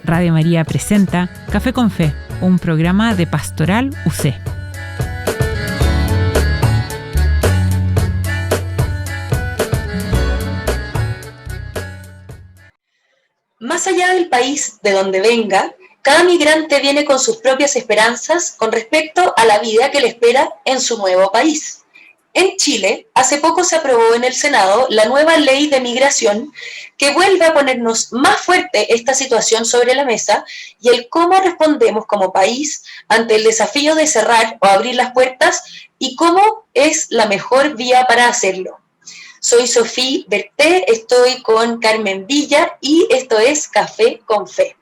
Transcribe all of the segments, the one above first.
Radio María presenta Café con Fe, un programa de Pastoral UC. Más allá del país de donde venga, cada migrante viene con sus propias esperanzas con respecto a la vida que le espera en su nuevo país. En Chile, hace poco se aprobó en el Senado la nueva ley de migración que vuelve a ponernos más fuerte esta situación sobre la mesa y el cómo respondemos como país ante el desafío de cerrar o abrir las puertas y cómo es la mejor vía para hacerlo. Soy Sofía Berté, estoy con Carmen Villa y esto es Café con Fe.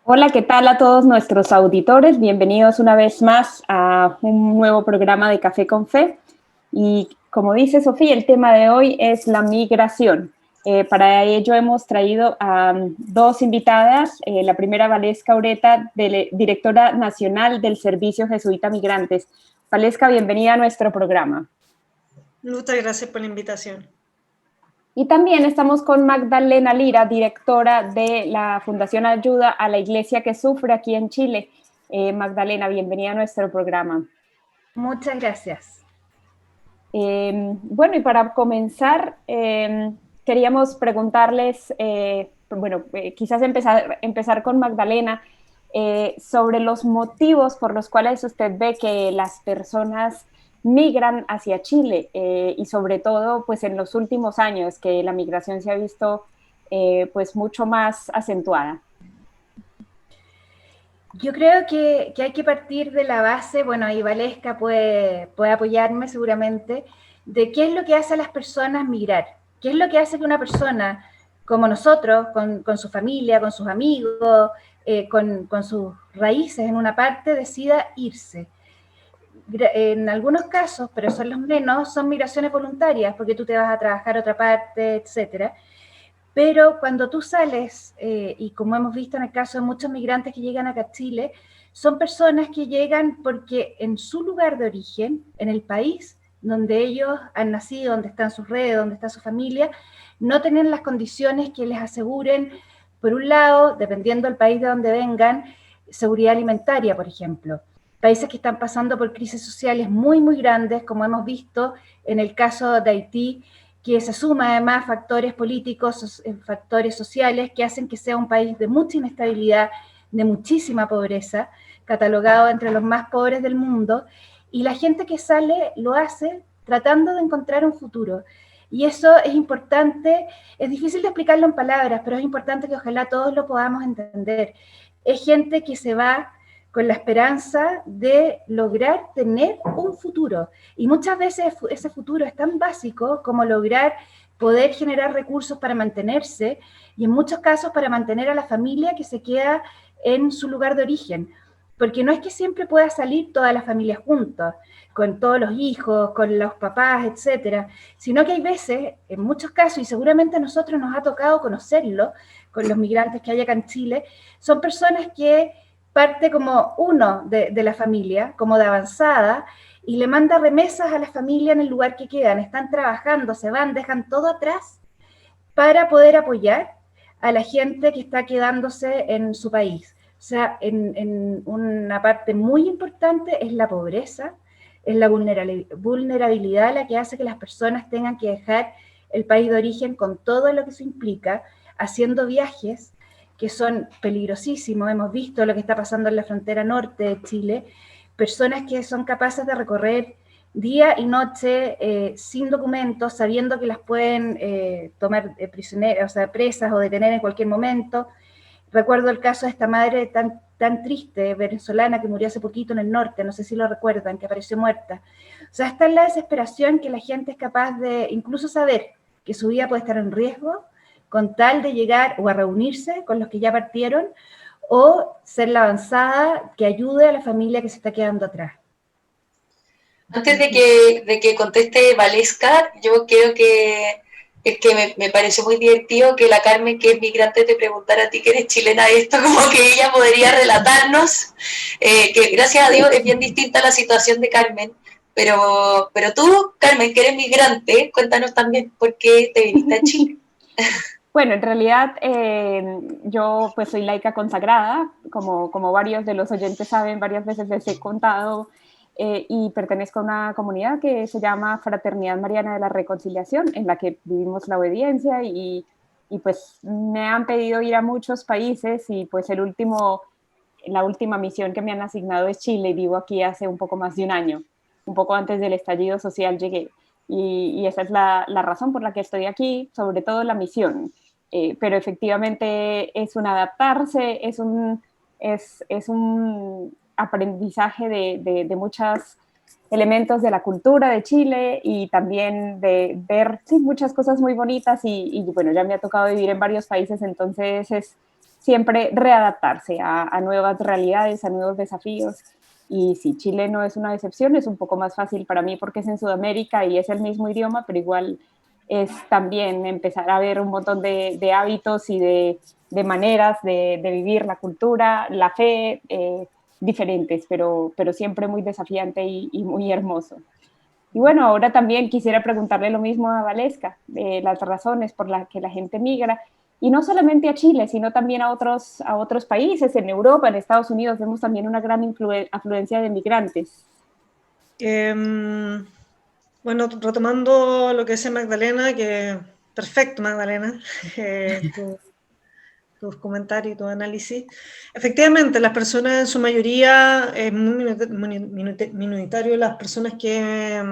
Hola, ¿qué tal a todos nuestros auditores? Bienvenidos una vez más a un nuevo programa de Café con Fe. Y como dice Sofía, el tema de hoy es la migración. Para ello hemos traído a dos invitadas. La primera, Valesca Ureta, directora nacional del Servicio Jesuita Migrantes. Valesca, bienvenida a nuestro programa. Muchas gracias por la invitación. Y también estamos con Magdalena Lira, directora de la Fundación Ayuda a la Iglesia que Sufre aquí en Chile. Magdalena, bienvenida a nuestro programa. Muchas gracias. Bueno, y para comenzar, queríamos preguntarles, quizás empezar con Magdalena, sobre los motivos por los cuales usted ve que las personas migran hacia Chile y sobre todo pues en los últimos años que la migración se ha visto pues mucho más acentuada. Yo creo que hay que partir de la base, bueno, ahí Valesca puede apoyarme seguramente, de qué es lo que hace a las personas migrar, qué es lo que hace que una persona como nosotros, con su familia, con sus amigos, con sus raíces en una parte, decida irse. En algunos casos, pero son los menos, son migraciones voluntarias, porque tú te vas a trabajar a otra parte, etcétera. Pero cuando tú sales, y como hemos visto en el caso de muchos migrantes que llegan acá a Chile, son personas que llegan porque en su lugar de origen, en el país donde ellos han nacido, donde están sus redes, donde está su familia, no tienen las condiciones que les aseguren, por un lado, dependiendo del país de donde vengan, seguridad alimentaria, por ejemplo. Países que están pasando por crisis sociales muy, muy grandes, como hemos visto en el caso de Haití, que se suma además factores políticos, factores sociales, que hacen que sea un país de mucha inestabilidad, de muchísima pobreza, catalogado entre los más pobres del mundo, y la gente que sale lo hace tratando de encontrar un futuro. Y eso es importante, es difícil de explicarlo en palabras, pero es importante que ojalá todos lo podamos entender. Es gente que se va con la esperanza de lograr tener un futuro. Y muchas veces ese futuro es tan básico como lograr poder generar recursos para mantenerse y en muchos casos para mantener a la familia que se queda en su lugar de origen. Porque no es que siempre pueda salir toda la familia juntos, con todos los hijos, con los papás, etcétera, sino que hay veces, en muchos casos, y seguramente a nosotros nos ha tocado conocerlo, con los migrantes que hay acá en Chile, son personas que parte como uno de la familia, como de avanzada, y le manda remesas a la familia en el lugar que quedan. Están trabajando, se van, dejan todo atrás para poder apoyar a la gente que está quedándose en su país. O sea, en una parte muy importante es la pobreza, es la vulnerabilidad la que hace que las personas tengan que dejar el país de origen con todo lo que eso implica, haciendo viajes que son peligrosísimos. Hemos visto lo que está pasando en la frontera norte de Chile, personas que son capaces de recorrer día y noche sin documentos, sabiendo que las pueden tomar prisioneras, o sea, presas o detener en cualquier momento. Recuerdo el caso de esta madre tan triste, venezolana, que murió hace poquito en el norte, no sé si lo recuerdan, que apareció muerta. O sea, está en la desesperación que la gente es capaz de incluso saber que su vida puede estar en riesgo, con tal de llegar o a reunirse con los que ya partieron, o ser la avanzada que ayude a la familia que se está quedando atrás. Antes de que conteste Valesca, yo creo que es que me pareció muy divertido que la Carmen, que es migrante, te preguntara a ti que eres chilena esto, como que ella podría relatarnos, que gracias a Dios es bien distinta la situación de Carmen, pero tú, Carmen, que eres migrante, cuéntanos también por qué te viniste a Chile. Bueno, en realidad yo pues soy laica consagrada, como varios de los oyentes saben, varias veces les he contado, y pertenezco a una comunidad que se llama Fraternidad Mariana de la Reconciliación, en la que vivimos la obediencia y pues me han pedido ir a muchos países y pues la última misión que me han asignado es Chile y vivo aquí hace un poco más de un año, un poco antes del estallido social llegué. Y esa es la razón por la que estoy aquí, sobre todo la misión. Pero efectivamente es un adaptarse, es un aprendizaje de muchos elementos de la cultura de Chile y también de ver sí, muchas cosas muy bonitas y bueno, ya me ha tocado vivir en varios países, entonces es siempre readaptarse a nuevas realidades, a nuevos desafíos. Y si Chile no es una excepción, es un poco más fácil para mí porque es en Sudamérica y es el mismo idioma, pero igual es también empezar a ver un montón de hábitos y de maneras de vivir la cultura, la fe, diferentes, pero siempre muy desafiante y muy hermoso. Y bueno, ahora también quisiera preguntarle lo mismo a Valesca, las razones por las que la gente migra, y no solamente a Chile, sino también a otros países, en Europa, en Estados Unidos, vemos también una gran afluencia de migrantes. Bueno, retomando lo que decía Magdalena, que perfecto, Magdalena, tus comentarios y tu análisis. Efectivamente, las personas en su mayoría, es muy minoritario las personas que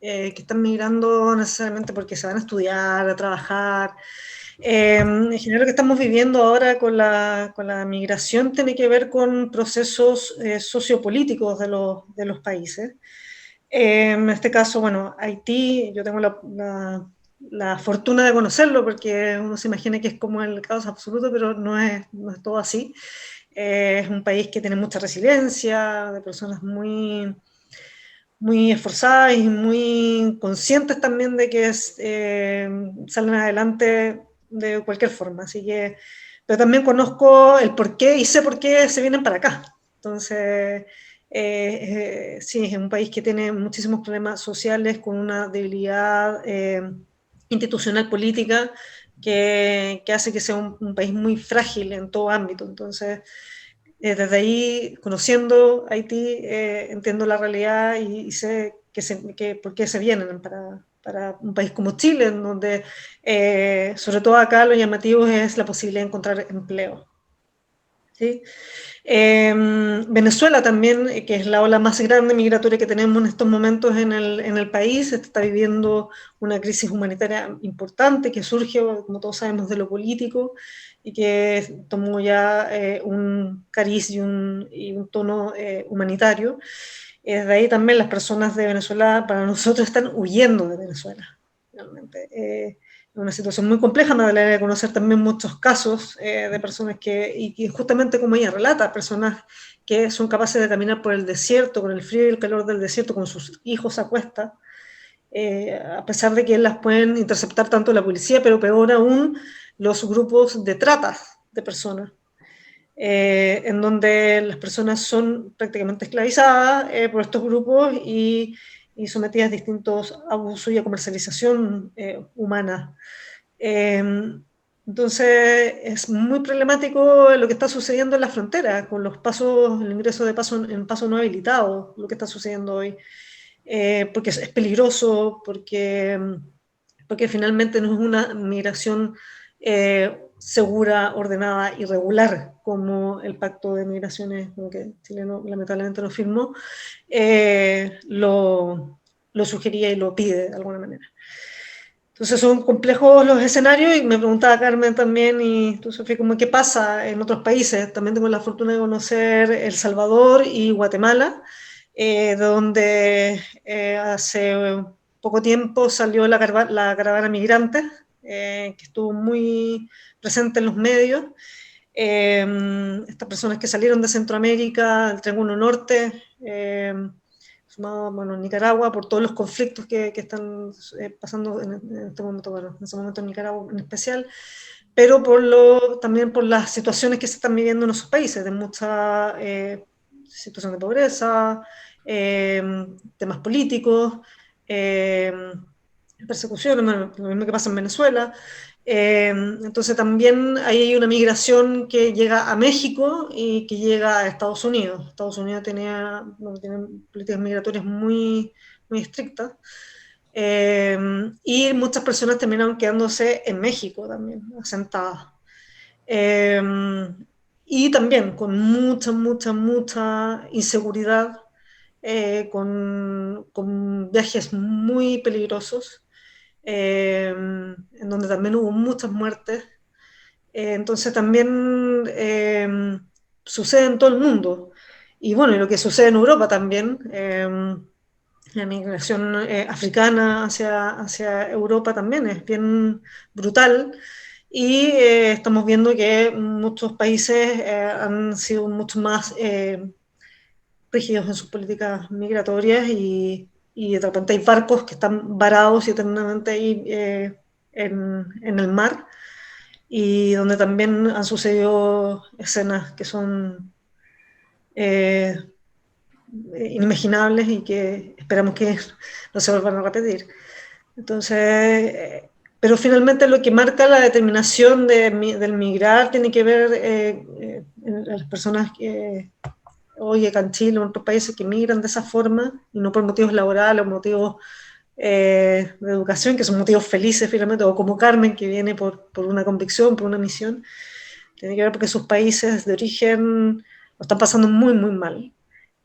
están migrando necesariamente porque se van a estudiar, a trabajar. En general, lo que estamos viviendo ahora con la migración tiene que ver con procesos sociopolíticos de los países. En este caso, bueno, Haití, yo tengo la fortuna de conocerlo porque uno se imagina que es como el caos absoluto, pero no es todo así. Es un país que tiene mucha resiliencia, de personas muy esforzadas y muy conscientes también de que salen adelante de cualquier forma. Así que, pero también conozco el porqué y sé por qué se vienen para acá. Entonces, sí, es un país que tiene muchísimos problemas sociales, con una debilidad institucional política que hace que sea un país muy frágil en todo ámbito. Entonces, desde ahí, conociendo Haití, entiendo la realidad y sé por qué se vienen para un país como Chile, en donde sobre todo acá lo llamativo es la posibilidad de encontrar empleo. ¿Sí? Venezuela también, que es la ola más grande migratoria que tenemos en estos momentos en el país, está viviendo una crisis humanitaria importante que surge, como todos sabemos, de lo político y que tomó ya un cariz y un tono humanitario. Desde ahí también las personas de Venezuela, para nosotros, están huyendo de Venezuela, realmente. Una situación muy compleja, me alegra conocer también muchos casos de personas y justamente como ella relata, personas que son capaces de caminar por el desierto, con el frío y el calor del desierto, con sus hijos a cuestas, a pesar de que las pueden interceptar tanto la policía, pero peor aún los grupos de trata de personas, en donde las personas son prácticamente esclavizadas por estos grupos y sometidas a distintos abusos y a comercialización humana. Entonces es muy problemático lo que está sucediendo en la frontera, con el ingreso de en paso no habilitado, lo que está sucediendo hoy, porque es peligroso, porque finalmente no es una migración segura, ordenada y regular, como el Pacto de Migraciones, que Chile lamentablemente no firmó, lo sugería y lo pide de alguna manera. Entonces son complejos los escenarios y me preguntaba Carmen también y tú, Sofía, como qué pasa en otros países. También tengo la fortuna de conocer El Salvador y Guatemala, de donde hace poco tiempo salió la caravana migrante, que estuvo muy presente en los medios. Estas personas que salieron de Centroamérica, del Triángulo Norte, bueno, en Nicaragua, por todos los conflictos que están pasando en este momento, bueno, en ese momento en Nicaragua en especial, pero también por las situaciones que se están viviendo en esos países, de mucha situación de pobreza, temas políticos, persecuciones, lo mismo que pasa en Venezuela, Entonces también ahí hay una migración que llega a México y que llega a Estados Unidos. Estados Unidos tiene políticas migratorias muy, muy estrictas. Y muchas personas terminaron quedándose en México también, asentadas. Y también con mucha inseguridad, con viajes muy peligrosos, en donde también hubo muchas muertes. Entonces también sucede en todo el mundo. Y bueno, y lo que sucede en Europa también, la migración africana hacia Europa también es bien brutal. Y estamos viendo que muchos países han sido mucho más rígidos en sus políticas migratorias y de repente hay barcos que están varados y eternamente ahí en el mar, y donde también han sucedido escenas que son inimaginables y que esperamos que no se vuelvan a repetir. Entonces, pero finalmente lo que marca la determinación del migrar tiene que ver en las personas que hoy acá en Chile o en otros países que migran de esa forma, y no por motivos laborales o motivos de educación, que son motivos felices finalmente, o como Carmen, que viene por una convicción, por una misión. Tiene que ver porque sus países de origen lo están pasando muy, muy mal.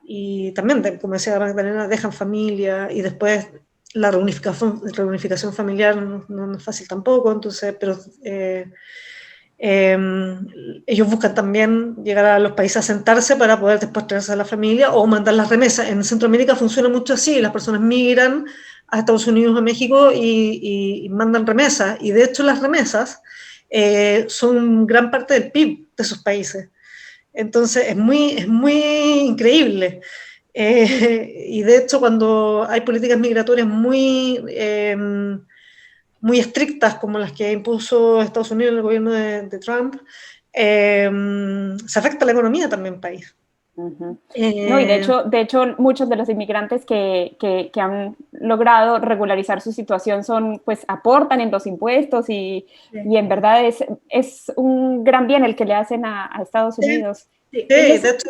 Y también, como decía Magdalena, dejan familia, y después la reunificación familiar no es fácil tampoco, entonces, pero ellos buscan también llegar a los países a sentarse para poder después traerse a la familia o mandar las remesas. En Centroamérica funciona mucho así, las personas migran a Estados Unidos, a México y mandan remesas, y de hecho las remesas son gran parte del PIB de esos países. Entonces es muy increíble. Y de hecho cuando hay políticas migratorias muy estrictas como las que impuso Estados Unidos en el gobierno de Trump, se afecta la economía también del país. No, y de hecho muchos de los inmigrantes que han logrado regularizar su situación pues aportan en los impuestos y en verdad es un gran bien el que le hacen a Estados Unidos. Sí, de hecho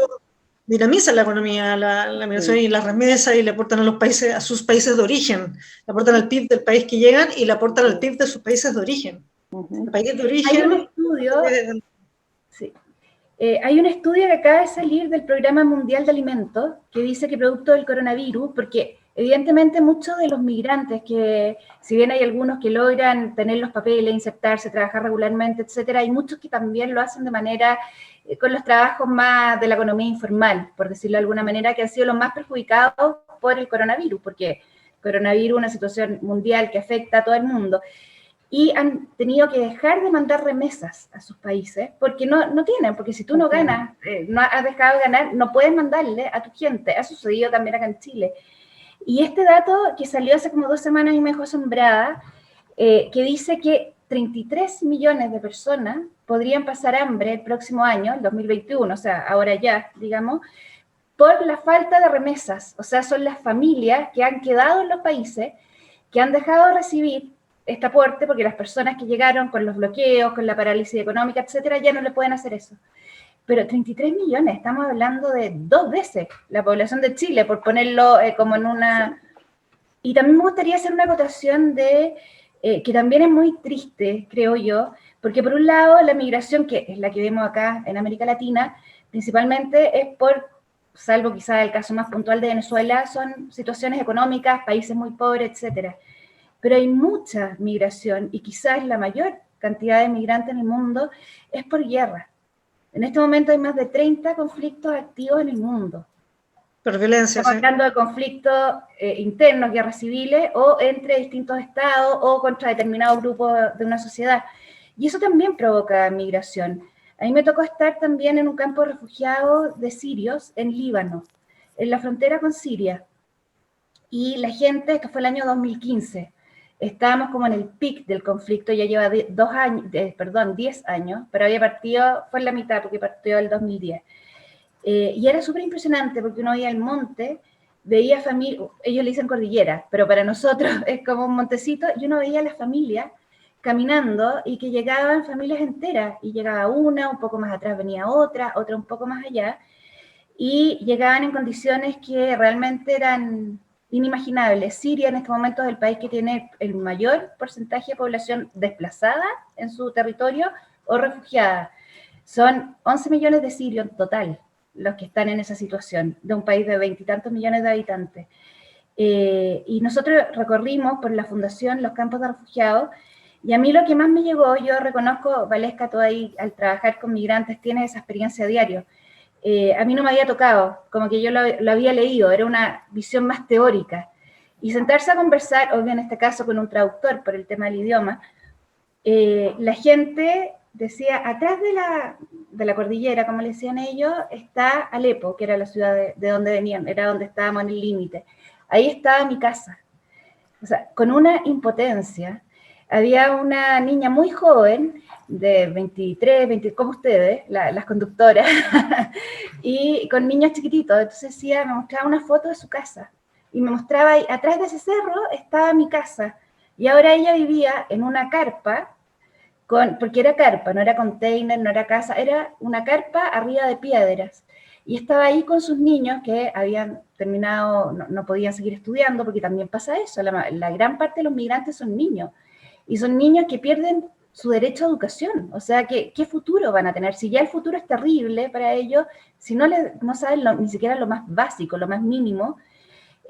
dinamiza la economía, la migración y las remesas, y le aportan a sus países de origen, le aportan al PIB del país que llegan y le aportan al PIB de sus países de origen. El país de origen. Hay un estudio, hay un estudio que acaba de salir del Programa Mundial de Alimentos que dice que producto del coronavirus, porque evidentemente muchos de los migrantes, que si bien hay algunos que logran tener los papeles, insertarse, trabajar regularmente, etcétera, hay muchos que también lo hacen de manera con los trabajos más de la economía informal, por decirlo de alguna manera, que han sido los más perjudicados por el coronavirus, porque el coronavirus es una situación mundial que afecta a todo el mundo, y han tenido que dejar de mandar remesas a sus países, porque no tienen, porque si tú no ganas, no has dejado de ganar, no puedes mandarle a tu gente. Ha sucedido también acá en Chile. Y este dato que salió hace como 2 semanas y me dejó asombrada, que dice que 33 millones de personas podrían pasar hambre el próximo año, el 2021, o sea, ahora ya, digamos, por la falta de remesas. O sea, son las familias que han quedado en los países, que han dejado de recibir este aporte, porque las personas que llegaron con los bloqueos, con la parálisis económica, etcétera, ya no le pueden hacer eso. Pero 33 millones, estamos hablando de 2 veces la población de Chile, por ponerlo como en una... Y también me gustaría hacer una acotación de que también es muy triste, creo yo, porque por un lado la migración, que es la que vemos acá en América Latina, principalmente es por, salvo quizá el caso más puntual de Venezuela, son situaciones económicas, países muy pobres, etcétera. Pero hay mucha migración, y quizás la mayor cantidad de migrantes en el mundo es por guerra. En este momento hay más de 30 conflictos activos en el mundo. Por violencia. Estamos hablando de conflictos internos, guerras civiles, o entre distintos estados, o contra determinados grupos de una sociedad. Y eso también provoca migración. A mí me tocó estar también en un campo de refugiados de sirios en Líbano, en la frontera con Siria. Y la gente, esto fue el año 2015, estábamos como en el pic del conflicto, ya lleva 10 años, pero había partido, fue en la mitad porque partió el 2010. Y era súper impresionante porque uno veía el monte, veía familia, ellos le dicen cordillera, pero para nosotros es como un montecito, y uno veía a las familias caminando y que llegaban familias enteras, y llegaba una, un poco más atrás venía otra, otra un poco más allá, y llegaban en condiciones que realmente eran inimaginables. Siria en este momento es el país que tiene el mayor porcentaje de población desplazada en su territorio o refugiada. Son 11 millones de sirios en total los que están en esa situación, de un país de 20 y tantos millones de habitantes. Y nosotros recorrimos por la fundación los campos de refugiados, y a mí lo que más me llegó, yo reconozco, Valesca, tú ahí al trabajar con migrantes tienes esa experiencia diaria. A mí no me había tocado, como que yo lo había leído, era una visión más teórica. Y sentarse a conversar, obvio en este caso con un traductor por el tema del idioma, la gente decía, atrás de la cordillera, como le decían ellos, está Alepo, que era la ciudad de donde venían, era donde estábamos en el límite. Ahí estaba mi casa. O sea, con una impotencia. Había una niña muy joven, de 23, 20, como ustedes, las conductoras, y con niños chiquititos. Entonces me mostraba una foto de su casa, y me mostraba, ahí, atrás de ese cerro estaba mi casa, y ahora ella vivía en una carpa, porque era carpa, no era container, no era casa, era una carpa arriba de piedras, y estaba ahí con sus niños que habían terminado, no podían seguir estudiando, porque también pasa eso, la gran parte de los migrantes son niños, y son niños que pierden su derecho a educación. O sea, ¿qué futuro van a tener? Si ya el futuro es terrible para ellos, si no saben ni siquiera lo más básico, lo más mínimo,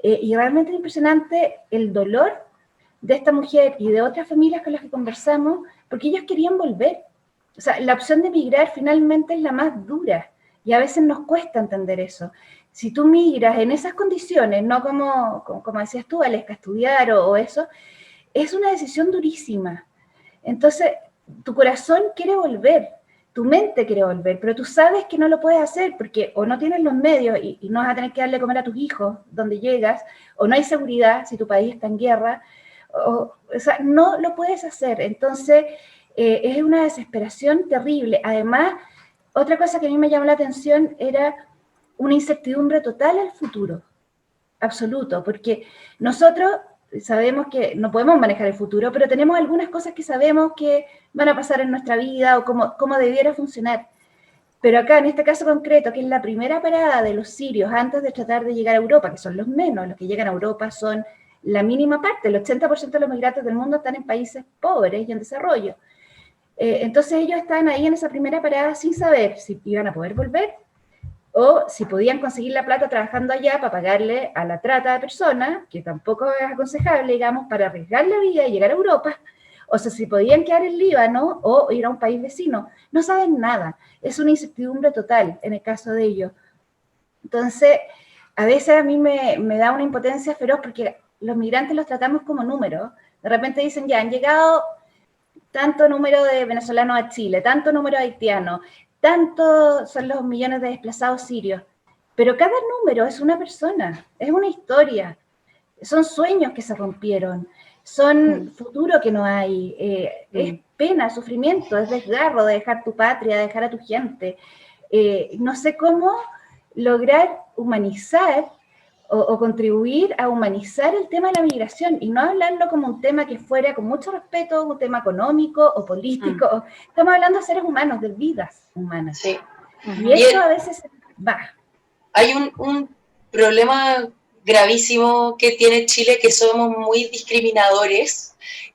y realmente es impresionante el dolor de esta mujer y de otras familias con las que conversamos, porque ellos querían volver. O sea, la opción de migrar finalmente es la más dura, y a veces nos cuesta entender eso. Si tú migras en esas condiciones, no como decías tú, Valesca, estudiar o eso, es una decisión durísima. Entonces, tu corazón quiere volver, tu mente quiere volver, pero tú sabes que no lo puedes hacer porque o no tienes los medios y no vas a tener que darle comer a tus hijos donde llegas, o no hay seguridad si tu país está en guerra, o sea, no lo puedes hacer. Entonces, es una desesperación terrible. Además, otra cosa que a mí me llamó la atención era una incertidumbre total al futuro, absoluto, porque nosotros sabemos que no podemos manejar el futuro, pero tenemos algunas cosas que sabemos que van a pasar en nuestra vida o cómo debiera funcionar. Pero acá, en este caso concreto, que es la primera parada de los sirios antes de tratar de llegar a Europa, que son los menos, los que llegan a Europa son la mínima parte, el 80% de los migrantes del mundo están en países pobres y en desarrollo. Entonces ellos estaban ahí en esa primera parada sin saber si iban a poder volver o si podían conseguir la plata trabajando allá para pagarle a la trata de personas, que tampoco es aconsejable, digamos, para arriesgar la vida y llegar a Europa, o sea, si podían quedar en Líbano o ir a un país vecino. No saben nada, es una incertidumbre total en el caso de ellos. Entonces, a veces a mí me da una impotencia feroz porque los migrantes los tratamos como números. De repente dicen, ya, han llegado tanto número de venezolanos a Chile, tanto número de haitianos, tanto son los millones de desplazados sirios, pero cada número es una persona, es una historia, son sueños que se rompieron, son futuro que no hay, es pena, sufrimiento, es desgarro de dejar tu patria, de dejar a tu gente. No sé cómo lograr humanizar o contribuir a humanizar el tema de la migración y no hablarlo como un tema que fuera con mucho respeto, un tema económico o político. Estamos hablando de seres humanos, de vidas humanas. Sí. Y eso a veces va. Hay un problema gravísimo que tiene Chile, que somos muy discriminadores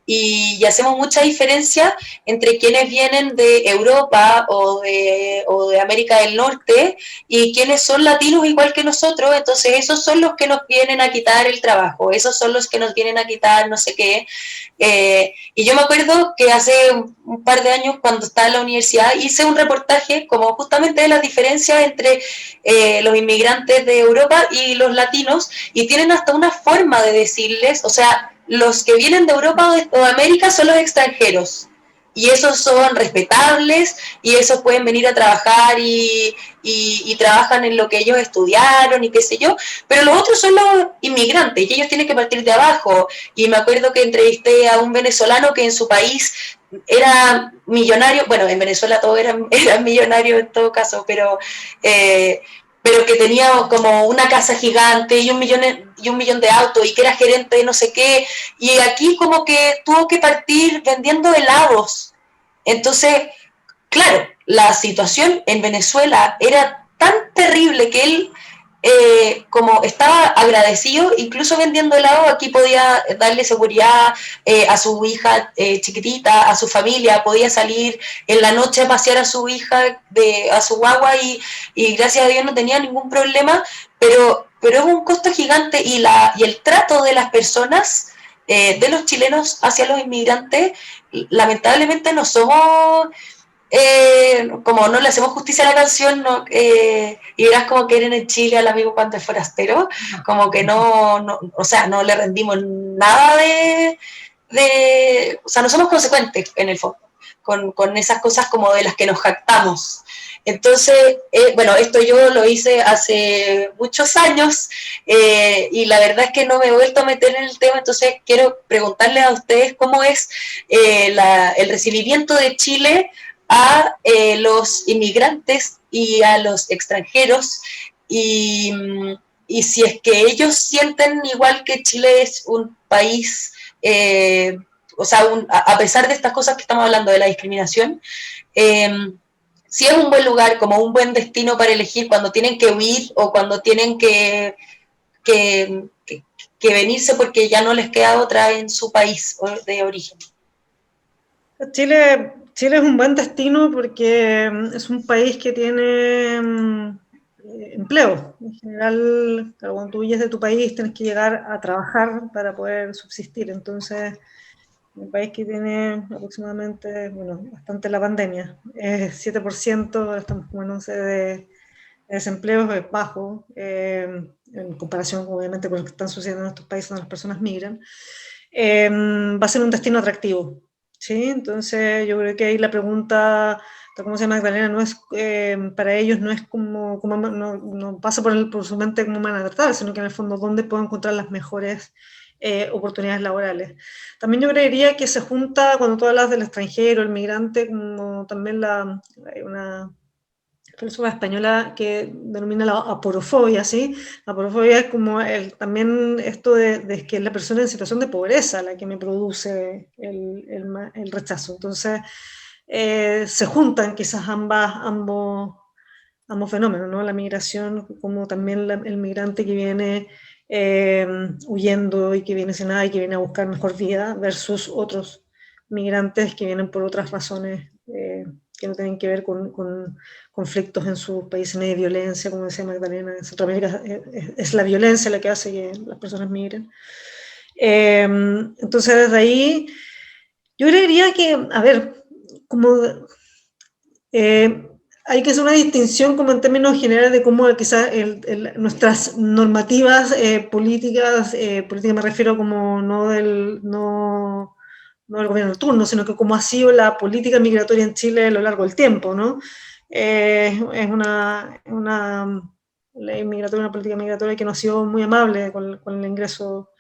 y hacemos mucha diferencia entre quienes vienen de Europa o de América del Norte y quienes son latinos igual que nosotros. Entonces esos son los que nos vienen a quitar el trabajo, esos son los que nos vienen a quitar no sé qué. Y yo me acuerdo que hace un par de años, cuando estaba en la universidad, hice un reportaje como justamente de las diferencias entre los inmigrantes de Europa y los latinos, y tienen hasta una forma de decirles, o sea, los que vienen de Europa o de América son los extranjeros, y esos son respetables, y esos pueden venir a trabajar y trabajan en lo que ellos estudiaron y qué sé yo, pero los otros son los inmigrantes, y ellos tienen que partir de abajo. Y me acuerdo que entrevisté a un venezolano que en su país era millonario, bueno, en Venezuela todos eran millonarios en todo caso, pero pero que tenía como una casa gigante y un millón de autos y que era gerente de no sé qué, y aquí como que tuvo que partir vendiendo helados. Entonces, claro, la situación en Venezuela era tan terrible que él, como estaba agradecido, incluso vendiendo helado, aquí podía darle seguridad a su hija chiquitita, a su familia, podía salir en la noche a pasear a su hija, a su guagua, y gracias a Dios no tenía ningún problema, pero es un costo gigante, y el trato de las personas, de los chilenos hacia los inmigrantes, lamentablemente no somos... como no le hacemos justicia a la canción, no, y verás como quieren en Chile al amigo cuando es forastero, como que no, o sea, no le rendimos nada o sea, no somos consecuentes en el fondo, con esas cosas como de las que nos jactamos. Entonces, bueno, esto yo lo hice hace muchos años, y la verdad es que no me he vuelto a meter en el tema, entonces quiero preguntarles a ustedes cómo es el recibimiento de Chile a los inmigrantes y a los extranjeros, y, y si es que ellos sienten igual que Chile es un país, o sea, a pesar de estas cosas que estamos hablando de la discriminación, si es un buen lugar, como un buen destino para elegir cuando tienen que huir o cuando tienen que, que venirse porque ya no les queda otra en su país de origen. Chile es un buen destino porque es un país que tiene empleo. En general, cuando tú huyes de tu país tienes que llegar a trabajar para poder subsistir. Entonces, un país que tiene aproximadamente, bueno, bastante la pandemia, 7%, ahora estamos como en 11% de desempleo, es bajo, en comparación obviamente con lo que están sucediendo en estos países donde las personas migran. Va a ser un destino atractivo. ¿Sí? Entonces yo creo que ahí la pregunta, como se llama Magdalena, no es, para ellos no es como no pasa por su mente cómo van a tratar, sino que en el fondo dónde puedo encontrar las mejores oportunidades laborales. También yo creería que se junta, cuando tú hablas del extranjero, el migrante, como también hay una filósofa española que denomina la aporofobia, ¿sí? La aporofobia es como también esto de que es la persona en situación de pobreza la que me produce el rechazo. Entonces, se juntan quizás ambos fenómenos, ¿no? La migración, como también el migrante que viene huyendo y que viene sin nada y que viene a buscar mejor vida, versus otros migrantes que vienen por otras razones que no tienen que ver con conflictos en sus países de violencia, como decía Magdalena. En Centroamérica es la violencia la que hace que las personas migren. Entonces, desde ahí, yo creería que, a ver, como hay que hacer una distinción como en términos generales de cómo quizás nuestras normativas políticas me refiero como no del gobierno de turno, sino que cómo ha sido la política migratoria en Chile a lo largo del tiempo, ¿no? Es una ley migratoria, una política migratoria que no ha sido muy amable con el ingreso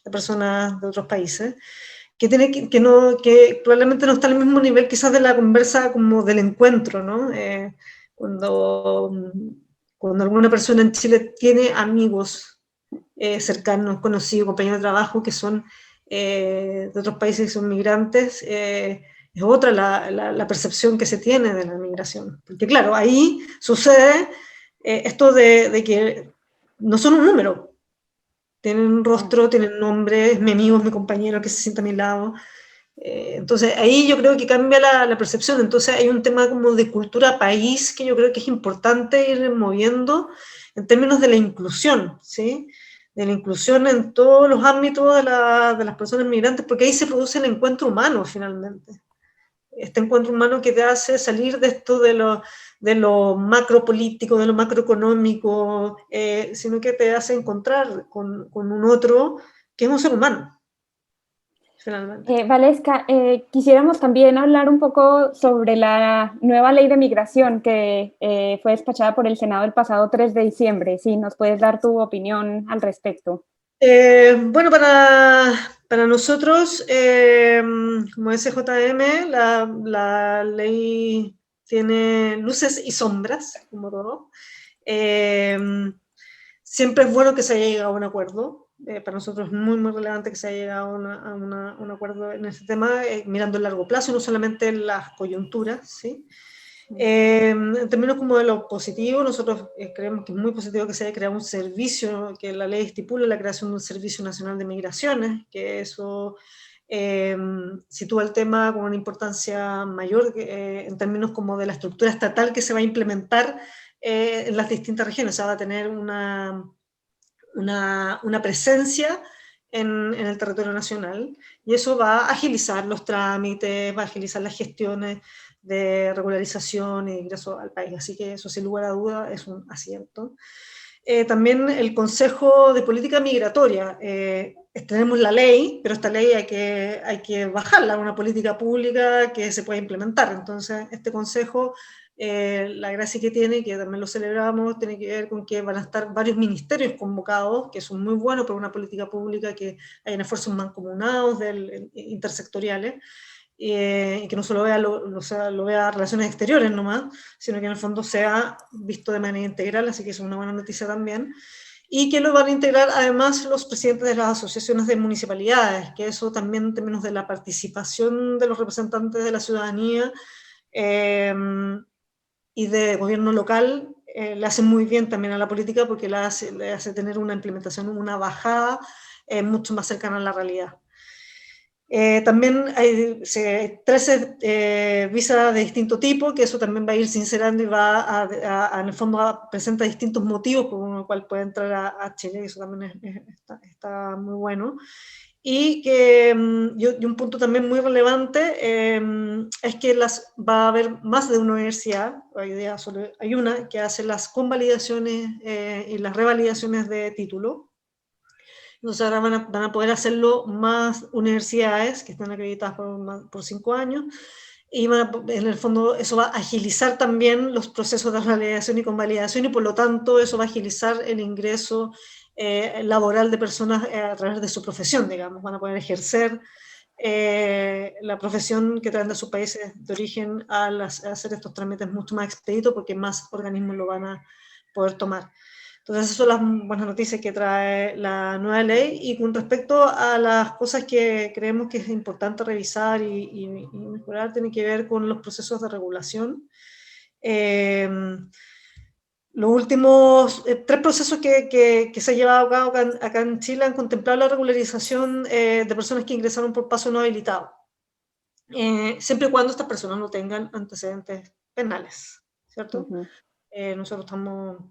de personas de otros países, que probablemente no está al mismo nivel quizás de la conversa como del encuentro, ¿no? Cuando alguna persona en Chile tiene amigos cercanos, conocidos, compañeros de trabajo que son de otros países que son migrantes, es otra la percepción que se tiene de la migración. Porque claro, ahí sucede esto de que no son un número, tienen un rostro, tienen nombre, es mi amigo, es mi compañero que se sienta a mi lado. Entonces ahí yo creo que cambia la percepción. Entonces hay un tema como de cultura país que yo creo que es importante ir moviendo en términos de la inclusión, ¿sí? De la inclusión en todos los ámbitos de las personas migrantes, porque ahí se produce el encuentro humano finalmente. Este encuentro humano que te hace salir de esto de lo macropolítico, de lo macroeconómico, sino que te hace encontrar con un otro que es un ser humano. Valesca, quisiéramos también hablar un poco sobre la nueva ley de migración que fue despachada por el Senado el pasado 3 de diciembre. Si nos puedes dar tu opinión al respecto. Bueno, para nosotros, como SJM, la ley tiene luces y sombras, como todo. Siempre es bueno que se haya llegado a un acuerdo. Para nosotros es muy, muy relevante que se haya llegado a un acuerdo en este tema, mirando el largo plazo, no solamente en las coyunturas, ¿sí? En términos como de lo positivo, nosotros creemos que es muy positivo que se haya creado un servicio, que la ley estipula la creación de un Servicio Nacional de Migraciones, que eso sitúa el tema con una importancia mayor en términos como de la estructura estatal que se va a implementar en las distintas regiones. O sea, va a tener una presencia en el territorio nacional, y eso va a agilizar los trámites, va a agilizar las gestiones de regularización e ingreso al país. Así que eso, sin lugar a duda, es un acierto. También el Consejo de Política Migratoria. Tenemos la ley, pero esta ley hay que bajarla a una política pública que se pueda implementar. Entonces, este Consejo, la gracia que tiene, que también lo celebramos, tiene que ver con que van a estar varios ministerios convocados, que son muy buenos para una política pública, que hayan esfuerzos mancomunados, intersectoriales, y que no solo lo vea relaciones exteriores nomás, sino que en el fondo sea visto de manera integral, así que es una buena noticia también. Y que lo van a integrar además los presidentes de las asociaciones de municipalidades, que eso también en términos de la participación de los representantes de la ciudadanía y de gobierno local, le hace muy bien también a la política, porque le hace tener una implementación, una bajada mucho más cercana a la realidad. También hay 13 visas de distinto tipo, que eso también va a ir sincerando y va en el fondo presenta distintos motivos por los cuales puede entrar a Chile, y eso también está muy bueno. Y un punto también muy relevante es que va a haber más de una universidad, hoy día solo hay una, que hace las convalidaciones y las revalidaciones de título. Entonces ahora van a poder hacerlo más universidades que están acreditadas por 5 años, y en el fondo eso va a agilizar también los procesos de revalidación y convalidación, y por lo tanto eso va a agilizar el ingreso laboral de personas a través de su profesión, digamos. Van a poder ejercer la profesión que traen de sus países de origen al hacer estos trámites mucho más expeditos, porque más organismos lo van a poder tomar. Entonces, esas son las buenas noticias que trae la nueva ley. Y con respecto a las cosas que creemos que es importante revisar y mejorar, tiene que ver con los procesos de regulación. Los últimos 3 procesos que se han llevado a cabo acá en Chile han contemplado la regularización de personas que ingresaron por paso no habilitado, siempre y cuando estas personas no tengan antecedentes penales, ¿cierto? Nosotros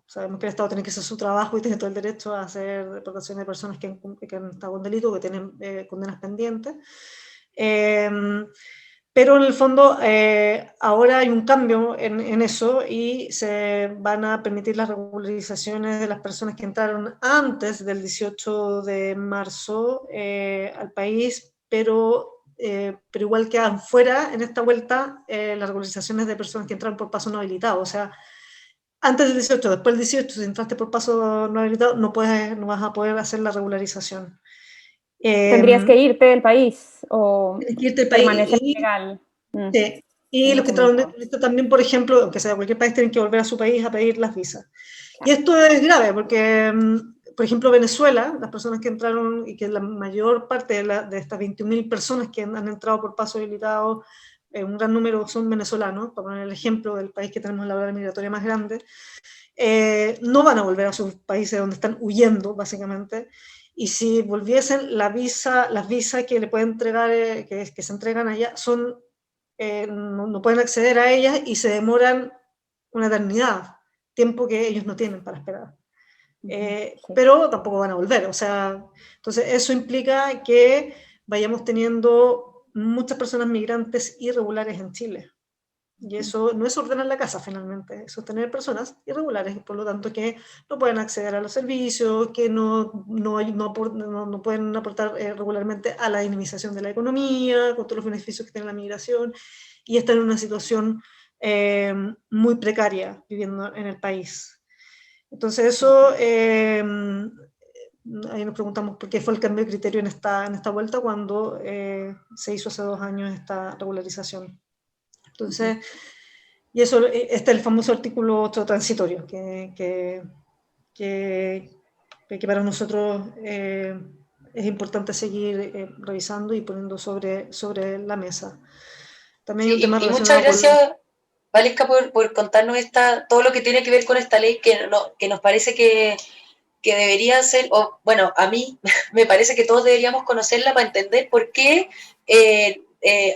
sabemos que el Estado tiene que hacer su trabajo y tiene todo el derecho a hacer deportaciones de personas que han estado con delito, que tienen condenas pendientes. Pero en el fondo ahora hay un cambio en eso, y se van a permitir las regularizaciones de las personas que entraron antes del 18 de marzo al país, pero igual quedan fuera en esta vuelta las regularizaciones de personas que entraron por paso no habilitado. O sea, antes del 18, después del 18, si entraste por paso no habilitado, no vas a poder hacer la regularización. ¿Tendrías que irte del país o Tienes que irte del permanecer país legal? Sí. Y los que trabajan también, por ejemplo, aunque sea de cualquier país, tienen que volver a su país a pedir las visas. Y esto es grave porque, por ejemplo, Venezuela, las personas que entraron, y que la mayor parte de estas 21.000 personas que han entrado por paso habilitado, un gran número son venezolanos, para poner el ejemplo del país que tenemos la ola migratoria más grande, no van a volver a sus países donde están huyendo, básicamente. Y si volviesen, las visas que le pueden entregar, que se entregan allá, no pueden acceder a ellas, y se demoran una eternidad, tiempo que ellos no tienen para esperar. Pero tampoco van a volver. O sea, entonces eso implica que vayamos teniendo muchas personas migrantes irregulares en Chile. Y eso no es ordenar la casa finalmente, eso es tener personas irregulares, por lo tanto que no pueden acceder a los servicios, que no pueden aportar regularmente a la dinamización de la economía, con todos los beneficios que tiene la migración, y están en una situación muy precaria viviendo en el país. Entonces eso, ahí nos preguntamos por qué fue el cambio de criterio en esta vuelta, cuando se hizo hace 2 años esta regularización. Entonces, Y eso, este es el famoso artículo 8 transitorio, que para nosotros es importante seguir revisando y poniendo sobre la mesa. También hay un tema relacionado muchas gracias, Valesca, por contarnos todo lo que tiene que ver con esta ley, que nos parece que debería ser, o bueno, a mí me parece que todos deberíamos conocerla para entender por qué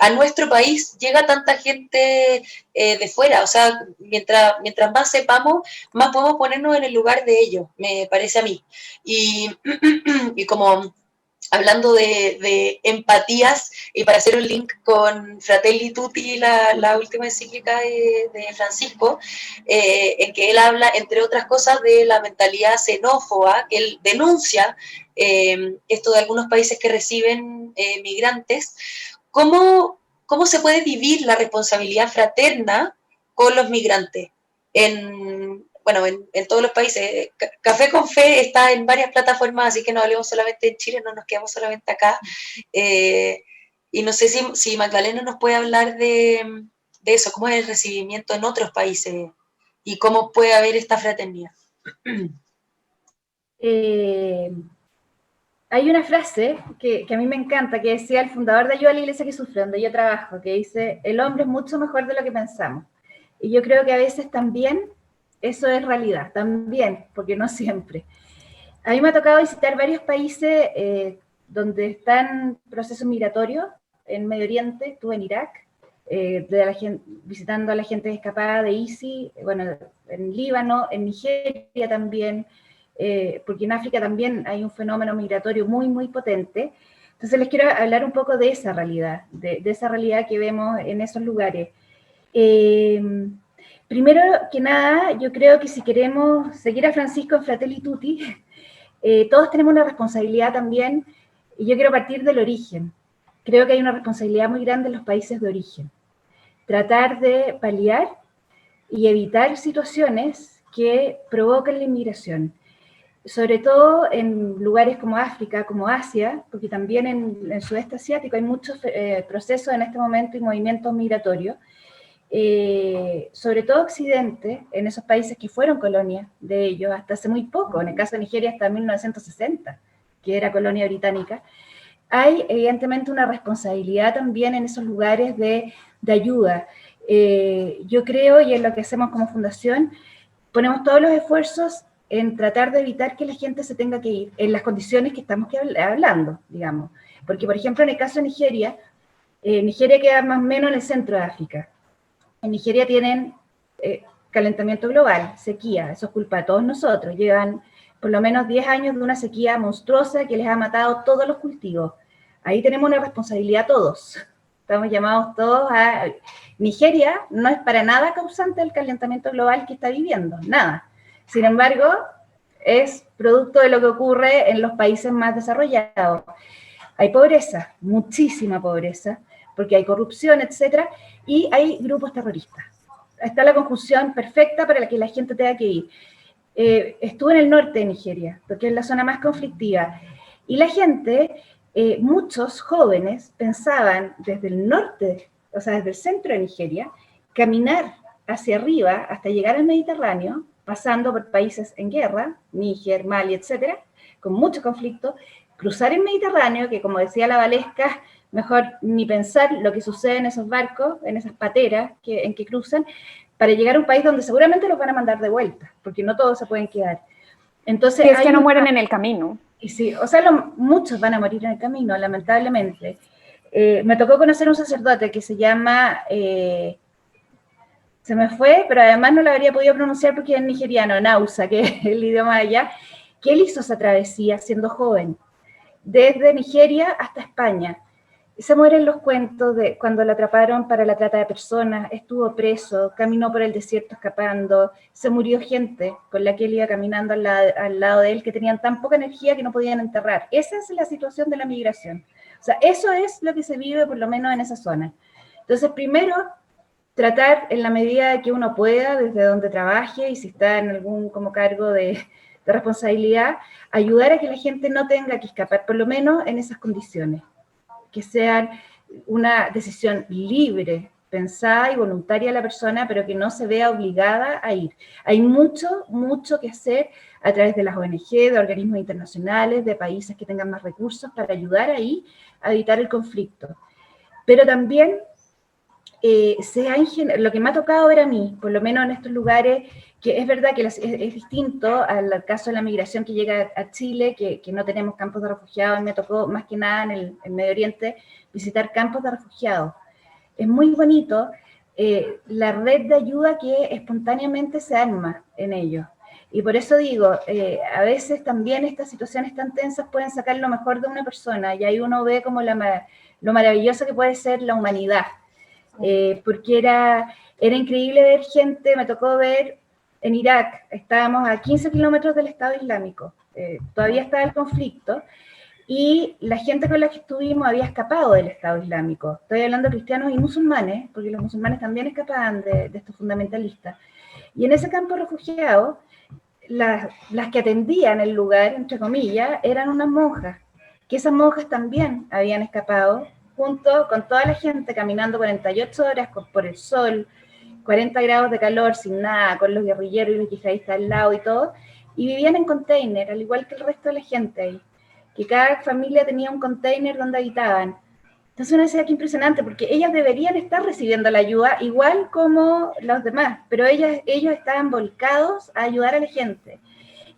a nuestro país llega tanta gente de fuera. O sea, mientras más sepamos, más podemos ponernos en el lugar de ellos, me parece a mí. Y como hablando de empatías, y para hacer un link con Fratelli Tutti, la última encíclica de Francisco, en que él habla, entre otras cosas, de la mentalidad xenófoba, que él denuncia esto de algunos países que reciben migrantes. ¿Cómo se puede vivir la responsabilidad fraterna con los migrantes? En todos los países. Café con Fe está en varias plataformas, así que no hablemos solamente en Chile, no nos quedamos solamente acá. Y no sé si Magdalena nos puede hablar de eso, cómo es el recibimiento en otros países y cómo puede haber esta fraternidad. Hay una frase que a mí me encanta, que decía el fundador de Ayuda a la Iglesia que Sufre, donde yo trabajo, que dice: el hombre es mucho mejor de lo que pensamos. Y yo creo que a veces también eso es realidad, también, porque no siempre. A mí me ha tocado visitar varios países donde están procesos migratorios, en Medio Oriente, estuve en Irak, visitando a la gente escapada de ISIS, bueno, en Líbano, en Nigeria también, porque en África también hay un fenómeno migratorio muy, muy potente. Entonces les quiero hablar un poco de esa realidad, de esa realidad que vemos en esos lugares. Primero que nada, yo creo que si queremos seguir a Francisco en Fratelli Tutti, todos tenemos una responsabilidad también, y yo quiero partir del origen. Creo que hay una responsabilidad muy grande en los países de origen. Tratar de paliar y evitar situaciones que provocan la inmigración, sobre todo en lugares como África, como Asia, porque también en el sudeste asiático hay muchos procesos en este momento y movimientos migratorios, sobre todo Occidente, en esos países que fueron colonias de ellos hasta hace muy poco, en el caso de Nigeria hasta 1960, que era colonia británica. Hay evidentemente una responsabilidad también en esos lugares de ayuda. Yo creo, y es lo que hacemos como fundación, ponemos todos los esfuerzos en tratar de evitar que la gente se tenga que ir en las condiciones que estamos hablando, digamos. Porque, por ejemplo, en el caso de Nigeria, Nigeria queda más o menos en el centro de África. En Nigeria tienen calentamiento global, sequía, eso es culpa de todos nosotros. Llevan por lo menos 10 años de una sequía monstruosa que les ha matado todos los cultivos. Ahí tenemos una responsabilidad todos. Estamos llamados todos a... Nigeria no es para nada causante del calentamiento global que está viviendo, nada. Sin embargo, es producto de lo que ocurre en los países más desarrollados. Hay pobreza, muchísima pobreza, porque hay corrupción, etcétera, y hay grupos terroristas. Está la conjunción perfecta para que la gente tenga que ir. Estuve en el norte de Nigeria, porque es la zona más conflictiva, y la gente, muchos jóvenes, pensaban desde el norte, o sea, desde el centro de Nigeria, caminar hacia arriba hasta llegar al Mediterráneo, pasando por países en guerra, Níger, Mali, etcétera, con mucho conflicto, cruzar el Mediterráneo, que como decía la Valesca, mejor ni pensar lo que sucede en esos barcos, en esas pateras en que cruzan, para llegar a un país donde seguramente los van a mandar de vuelta, porque no todos se pueden quedar. Entonces, es que no mueren en el camino. Y sí, o sea, muchos van a morir en el camino, lamentablemente. Me tocó conocer a un sacerdote que se llama, se me fue, pero además no lo habría podido pronunciar porque es nigeriano, Nausa, que es el idioma de allá, que él hizo esa travesía siendo joven, desde Nigeria hasta España. Se mueren los cuentos de cuando lo atraparon para la trata de personas, estuvo preso, caminó por el desierto escapando, se murió gente con la que él iba caminando al lado de él, que tenían tan poca energía que no podían enterrar. Esa es la situación de la migración. O sea, eso es lo que se vive por lo menos en esa zona. Entonces, primero, tratar en la medida de que uno pueda, desde donde trabaje y si está en algún como cargo de responsabilidad, ayudar a que la gente no tenga que escapar, por lo menos en esas condiciones. Que sean una decisión libre pensada y voluntaria la persona, pero que no se vea obligada a ir. Hay mucho, mucho que hacer a través de las ONG, de organismos internacionales, de países que tengan más recursos para ayudar ahí a evitar el conflicto. Pero también lo que me ha tocado ver a mí, por lo menos en estos lugares, que es verdad que es distinto al caso de la migración que llega a Chile, que no tenemos campos de refugiados, me tocó más que nada en el Medio Oriente visitar campos de refugiados. Es muy bonito la red de ayuda que espontáneamente se arma en ellos. Y por eso digo, a veces también estas situaciones tan tensas pueden sacar lo mejor de una persona, y ahí uno ve como lo maravilloso que puede ser la humanidad. Porque era increíble ver gente, me tocó ver en Irak, estábamos a 15 kilómetros del Estado Islámico, todavía estaba el conflicto, y la gente con la que estuvimos había escapado del Estado Islámico. Estoy hablando de cristianos y musulmanes, porque los musulmanes también escapaban de estos fundamentalistas. Y en ese campo refugiado, las que atendían el lugar, entre comillas, eran unas monjas, que esas monjas también habían escapado, junto con toda la gente caminando 48 horas por el sol, 40 grados de calor, sin nada, con los guerrilleros y los yihadistas al lado y todo, y vivían en container, al igual que el resto de la gente ahí, que cada familia tenía un container donde habitaban. Entonces uno decía que impresionante, porque ellas deberían estar recibiendo la ayuda igual como los demás, pero ellos estaban volcados a ayudar a la gente.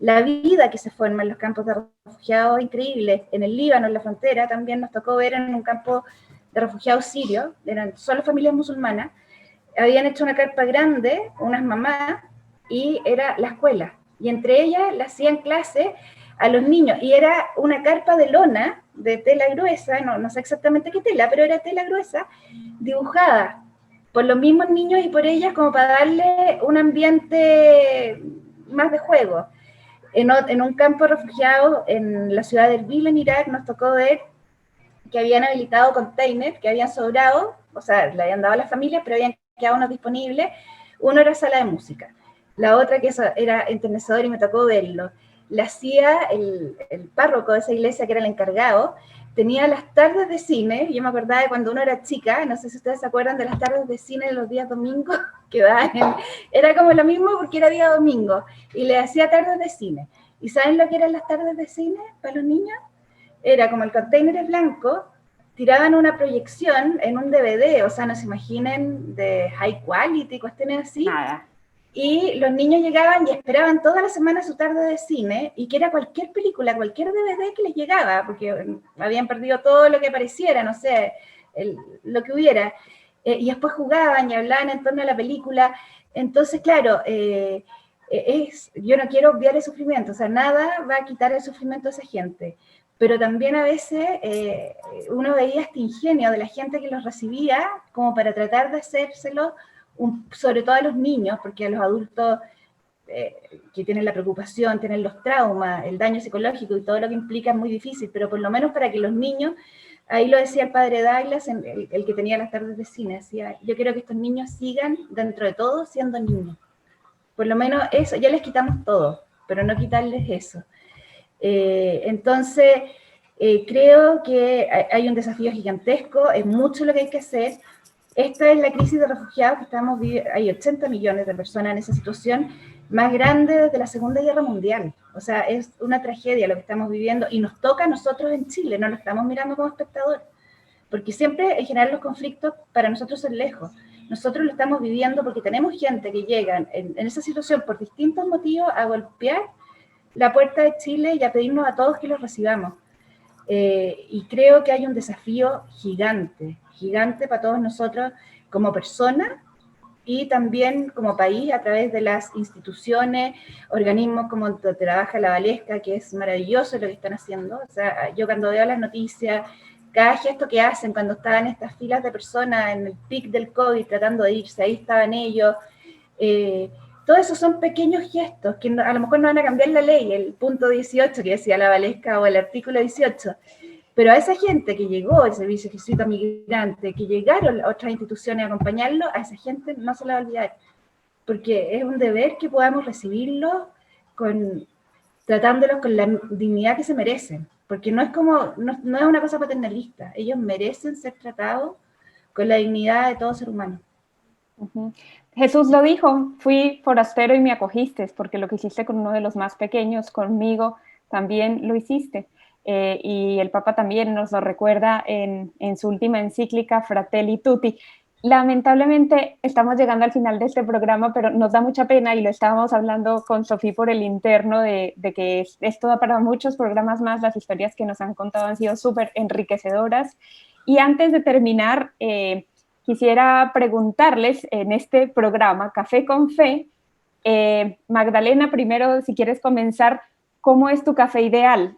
La vida que se forma en los campos de refugiados es increíble. En el Líbano, en la frontera, también nos tocó ver en un campo de refugiados sirios, eran solo familias musulmanas, habían hecho una carpa grande, unas mamás, y era la escuela. Y entre ellas le hacían clases a los niños, y era una carpa de lona, de tela gruesa, no sé exactamente qué tela, pero era tela gruesa, dibujada por los mismos niños y por ellas, como para darle un ambiente más de juego. En un campo refugiado en la ciudad de Erbil, en Irak, nos tocó ver que habían habilitado containers, que habían sobrado, o sea, le habían dado a las familias, pero habían quedado unos disponibles. Uno era sala de música, la otra que era enternecedor y me tocó verlo. La hacía el párroco de esa iglesia, que era el encargado, tenía las tardes de cine. Yo me acordaba de cuando uno era chica, no sé si ustedes se acuerdan de las tardes de cine de los días domingos, que era como lo mismo porque era día domingo, y le hacía tardes de cine. ¿Y saben lo que eran las tardes de cine para los niños? Era como el container es blanco, tiraban una proyección en un DVD, o sea, no se imaginen de high quality, cuestiones así. Nada. Y los niños llegaban y esperaban toda la semana su tarde de cine, y que era cualquier película, cualquier DVD que les llegaba, porque habían perdido todo lo que apareciera, no sé, lo que hubiera. Y después jugaban y hablaban en torno a la película. Entonces, claro, yo no quiero obviar el sufrimiento, o sea, nada va a quitar el sufrimiento de esa gente. Pero también a veces uno veía este ingenio de la gente que los recibía como para tratar de hacérselo, sobre todo a los niños, porque a los adultos que tienen la preocupación, tienen los traumas, el daño psicológico y todo lo que implica es muy difícil, pero por lo menos para que los niños, ahí lo decía el padre Douglas, el que tenía las tardes de cine, decía, yo quiero que estos niños sigan, dentro de todo, siendo niños. Por lo menos eso, ya les quitamos todo, pero no quitarles eso. Entonces, creo que hay un desafío gigantesco, es mucho lo que hay que hacer. Esta es la crisis de refugiados que estamos viviendo. Hay 80 millones de personas en esa situación, más grande desde la Segunda Guerra Mundial. O sea, es una tragedia lo que estamos viviendo, y nos toca a nosotros en Chile, no lo estamos mirando como espectador, porque siempre en general los conflictos para nosotros son lejos. Nosotros lo estamos viviendo porque tenemos gente que llega en esa situación por distintos motivos a golpear la puerta de Chile y a pedirnos a todos que los recibamos. Y creo que hay un desafío gigante, gigante para todos nosotros como personas y también como país, a través de las instituciones, organismos como donde trabaja la Valesca, que es maravilloso lo que están haciendo. O sea, yo cuando veo las noticias, cada gesto que hacen cuando estaban estas filas de personas en el pic del COVID tratando de irse, ahí estaban ellos. Todo eso son pequeños gestos que a lo mejor no van a cambiar la ley, el punto 18 que decía la Valesca o el artículo 18, pero a esa gente que llegó, el Servicio Jesuita Migrante, que llegaron otras instituciones a acompañarlo, a esa gente no se la va a olvidar, porque es un deber que podamos recibirlos tratándolos con la dignidad que se merecen, porque no es una cosa paternalista, ellos merecen ser tratados con la dignidad de todo ser humano. Ujú. Jesús lo dijo, fui forastero y me acogiste, porque lo que hiciste con uno de los más pequeños, conmigo, también lo hiciste. Y el Papa también nos lo recuerda en su última encíclica, Fratelli Tutti. Lamentablemente estamos llegando al final de este programa, pero nos da mucha pena y lo estábamos hablando con Sofía por el interno de que esto da para muchos programas más. Las historias que nos han contado han sido súper enriquecedoras. Y antes de terminar, quisiera preguntarles en este programa, Café con Fe, Magdalena, primero, si quieres comenzar, ¿cómo es tu café ideal?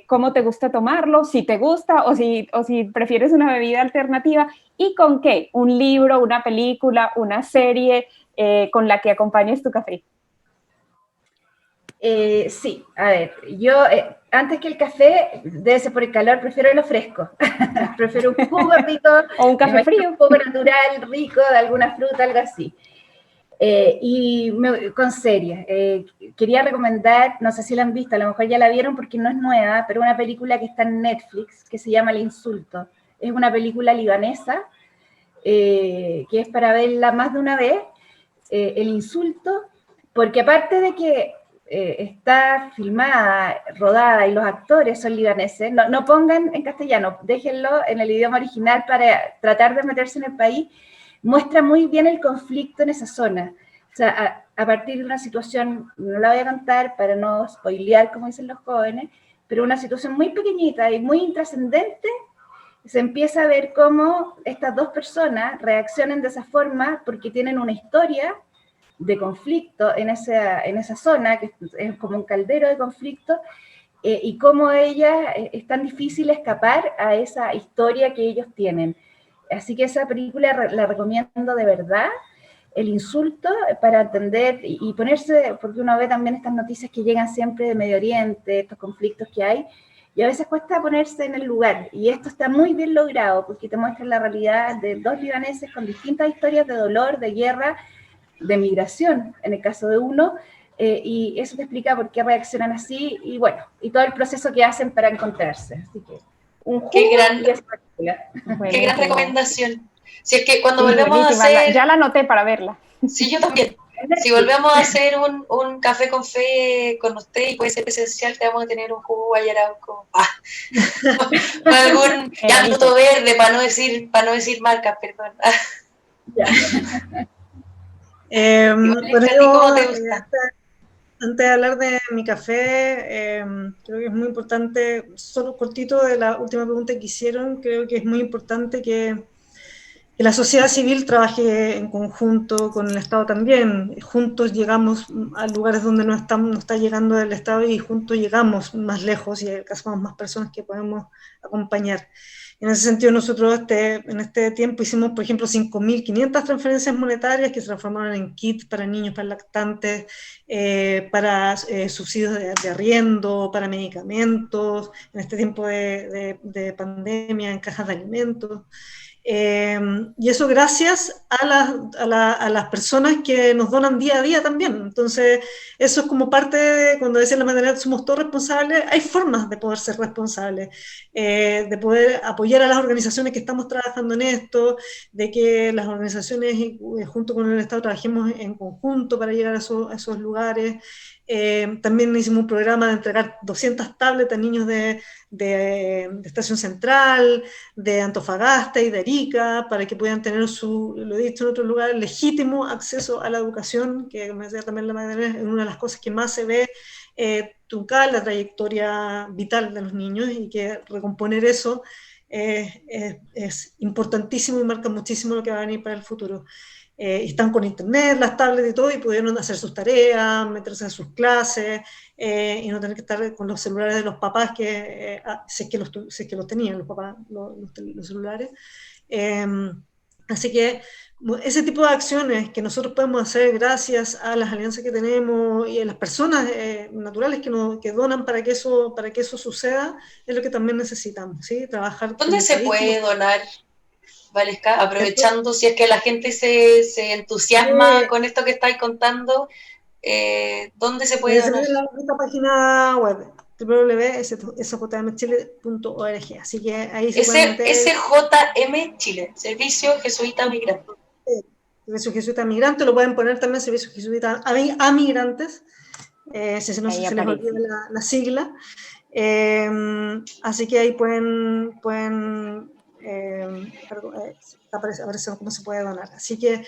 ¿Cómo te gusta tomarlo? Si te gusta o si prefieres una bebida alternativa. ¿Y con qué? ¿Un libro, una película, una serie con la que acompañes tu café? Sí, a ver, yo antes que el café, debe ser por el calor, prefiero lo fresco. Prefiero un jugo rico. O un café frío. Un jugo natural, rico, de alguna fruta, algo así. Con series. Quería recomendar, no sé si la han visto, a lo mejor ya la vieron porque no es nueva, pero una película que está en Netflix que se llama El Insulto. Es una película libanesa que es para verla más de una vez. El Insulto, porque aparte de que está filmada, rodada y los actores son libaneses, no pongan en castellano, déjenlo en el idioma original para tratar de meterse en el país. Muestra muy bien el conflicto en esa zona. O sea, a partir de una situación, no la voy a contar para no spoilear, como dicen los jóvenes, pero una situación muy pequeñita y muy intrascendente, se empieza a ver cómo estas dos personas reaccionan de esa forma porque tienen una historia de conflicto en esa zona, que es como un caldero de conflicto, y cómo es tan difícil escapar a esa historia que ellos tienen. Así que esa película la recomiendo de verdad, El Insulto, para entender y ponerse, porque uno ve también estas noticias que llegan siempre de Medio Oriente, estos conflictos que hay, y a veces cuesta ponerse en el lugar, y esto está muy bien logrado, porque te muestra la realidad de dos libaneses con distintas historias de dolor, de guerra, de migración, en el caso de uno, y eso te explica por qué reaccionan así, y bueno, y todo el proceso que hacen para encontrarse. Así que un jugo Qué gran, y esa película. qué gran recomendación. Si es que cuando Sí, volvemos a hacer... ya la anoté para verla. Sí, yo también. Si volvemos a hacer un café con fe con usted y puede ser presencial, te vamos a tener un jugo guayarauco. Algún fruto verde, para no decir marcas, perdón. Ya. Bueno, yo, antes de hablar de mi café, creo que es muy importante, solo cortito de la última pregunta que hicieron, creo que es muy importante que la sociedad civil trabaje en conjunto con el Estado también. Juntos llegamos a lugares donde no está llegando el Estado y juntos llegamos más lejos y alcanzamos más personas que podemos acompañar. En ese sentido, nosotros en este tiempo hicimos, por ejemplo, 5.500 transferencias monetarias que se transformaron en kits para niños, para lactantes, para subsidios de arriendo, para medicamentos, en este tiempo de pandemia, en cajas de alimentos. Y eso gracias a las personas que nos donan día a día también. Entonces, eso es como parte de, cuando decía la Magdalena, somos todos responsables, hay formas de poder ser responsables, de poder apoyar a las organizaciones que estamos trabajando en esto, de que las organizaciones junto con el Estado trabajemos en conjunto para llegar a esos lugares. También hicimos un programa de entregar 200 tablets a niños de Estación Central, de Antofagasta y de Arica, para que puedan tener lo he dicho en otros lugares, legítimo acceso a la educación, que me decía también la Magdalena, es una de las cosas que más se ve truncar la trayectoria vital de los niños, y que recomponer eso es importantísimo y marca muchísimo lo que va a venir para el futuro. Están con internet, las tablets y todo, y pudieron hacer sus tareas, meterse en sus clases, y no tener que estar con los celulares de los papás, si es que los tenían los papás, los celulares. Así que ese tipo de acciones que nosotros podemos hacer gracias a las alianzas que tenemos y a las personas naturales que donan para que eso suceda, es lo que también necesitamos, ¿sí? Trabajar. ¿Dónde se puede donar, Valesca? Aprovechando, si es que la gente se entusiasma con esto que estáis contando, ¿dónde se puede donar? En esta página web, www.sjmchile.org. Así que ahí se pueden meter. SJM Chile, Servicio Jesuita Migrante. Servicio Jesuita Migrante, lo pueden poner también Servicio Jesuita a Migrantes, si no se les olvida la sigla. Así que ahí pueden aparecer cómo se puede donar. Así que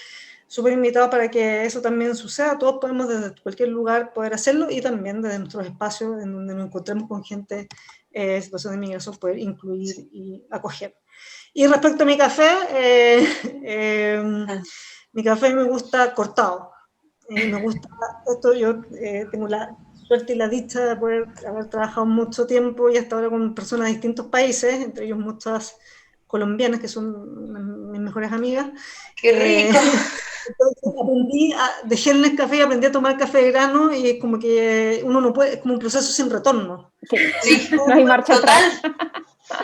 súper invitado para que eso también suceda. Todos podemos desde cualquier lugar poder hacerlo y también desde nuestros espacios en donde nos encontremos con gente en situación de migración, poder incluir y acoger. Y respecto a mi café, mi café me gusta cortado. Me gusta esto, yo tengo la suerte y la dicha de poder haber trabajado mucho tiempo y hasta ahora con personas de distintos países, entre ellos muchas colombianas que son mis mejores amigas. ¡Qué rico! Entonces dejé el Nescafé y aprendí a tomar café de grano y es como que uno no puede, es como un proceso sin retorno. Sí, no hay marcha atrás.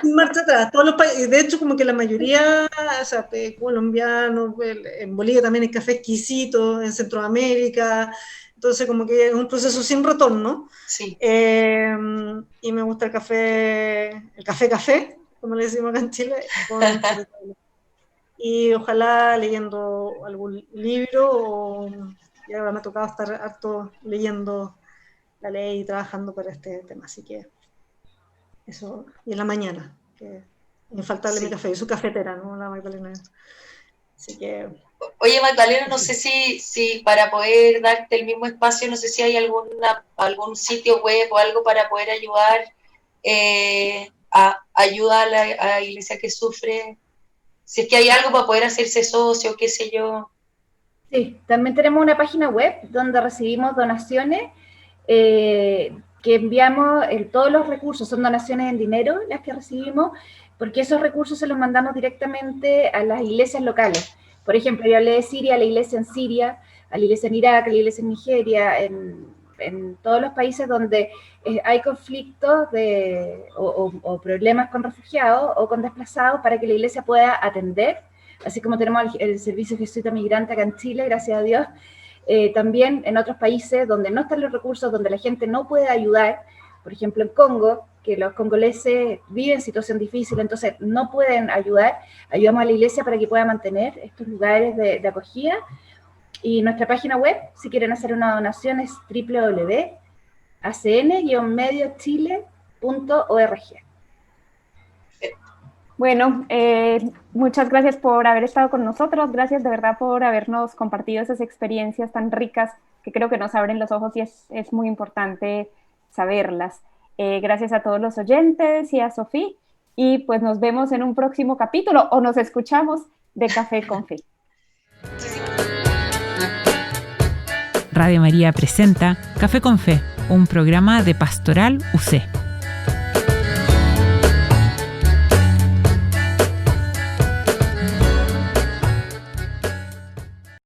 Sin marcha atrás. Todos los países, de hecho, como que la mayoría, o sea, colombianos, en Bolivia también hay café exquisito, en Centroamérica, entonces como que es un proceso sin retorno. Sí. Y me gusta el café, como le decimos acá en Chile, y ojalá leyendo algún libro, y ahora me ha tocado estar harto leyendo la ley y trabajando para este tema, así que eso, y en la mañana, que es infaltable mi café, yo soy cafetera, ¿no? La Magdalena. Así que... Oye, Magdalena, no sé si para poder darte el mismo espacio, no sé si hay algún sitio web o algo para poder ayudar ayuda a la iglesia que sufre, si es que hay algo para poder hacerse socio, qué sé yo. Sí, también tenemos una página web donde recibimos donaciones que enviamos, todos los recursos son donaciones en dinero las que recibimos, porque esos recursos se los mandamos directamente a las iglesias locales. Por ejemplo, yo hablé de Siria, a la iglesia en Siria, a la iglesia en Irak, a la iglesia en Nigeria, en todos los países donde hay conflictos o problemas con refugiados o con desplazados, para que la iglesia pueda atender, así como tenemos el Servicio Jesuita Migrante acá en Chile, gracias a Dios. También en otros países donde no están los recursos, donde la gente no puede ayudar, por ejemplo en Congo, que los congoleses viven en situación difícil, entonces no pueden ayudar, ayudamos a la iglesia para que pueda mantener estos lugares de acogida. Y nuestra página web, si quieren hacer una donación, es www.acn-mediochile.org. Bueno, muchas gracias por haber estado con nosotros, gracias de verdad por habernos compartido esas experiencias tan ricas que creo que nos abren los ojos y es muy importante saberlas. Gracias a todos los oyentes y a Sofía, y pues nos vemos en un próximo capítulo o nos escuchamos de Café con Fe. Radio María presenta Café con Fe, un programa de Pastoral UC.